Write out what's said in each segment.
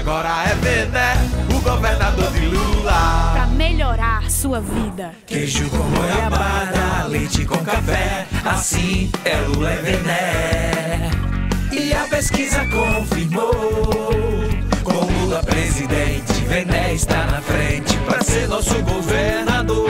agora é Vené, o governador de Lula. Pra melhorar sua vida. Queijo com goiabada, leite com café, assim é Lula é Vené. E a pesquisa confirmou, com Lula presidente, Vené está na frente pra ser nosso governador.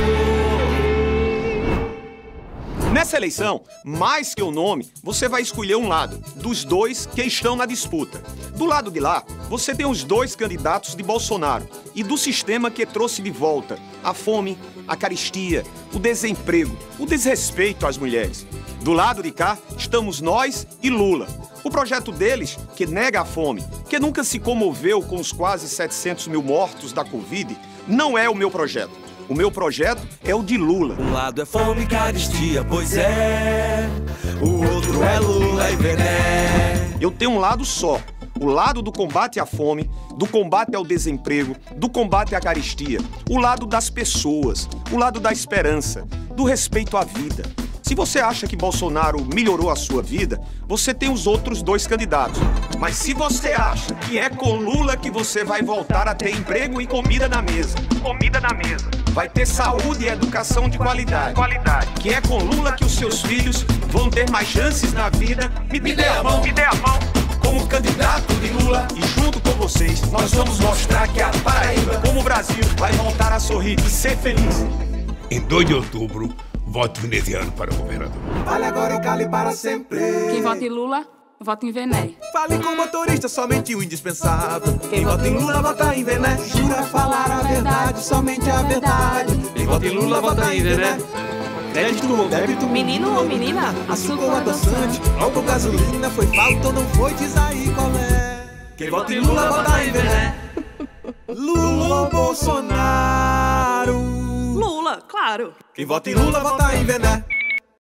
Nessa eleição, mais que o nome, você vai escolher um lado, dos dois que estão na disputa. Do lado de lá, você tem os dois candidatos de Bolsonaro e do sistema que trouxe de volta a fome, a carestia, o desemprego, o desrespeito às mulheres. Do lado de cá, estamos nós e Lula. O projeto deles, que nega a fome, que nunca se comoveu com os quase 700 mil mortos da Covid, não é o meu projeto. O meu projeto é o de Lula. Um lado é fome e carestia, pois é. O outro é Lula e Vené. Eu tenho um lado só. O lado do combate à fome, do combate ao desemprego, do combate à carestia. O lado das pessoas, o lado da esperança, do respeito à vida. Se você acha que Bolsonaro melhorou a sua vida, você tem os outros dois candidatos. Mas se você acha que é com Lula que você vai voltar a ter emprego e comida na mesa, vai ter saúde e educação de qualidade, que é com Lula que os seus filhos vão ter mais chances na vida, me dê a mão. Como candidato de Lula e junto com vocês, nós vamos mostrar que a Paraíba, como o Brasil, vai voltar a sorrir e ser feliz. Em 2 de outubro, voto veneziano para o governador. Fale agora ou cale para sempre. Quem vota em Lula, vota em Vené. Fale com o motorista, somente o indispensável. Quem vota em Lula, vota em Vené. Jura falar a verdade, somente a verdade. Quem vota em Lula, vota em Vené. Crédito ou débito, Menino ou menina, açúcar ou adoçante, álcool, gasolina, foi falta ou não foi, diz aí qual é. Quem vota em Lula, vota em Vené. Lula ou Bolsonaro? Lula, claro. Quem vota em Lula, vota em Vené.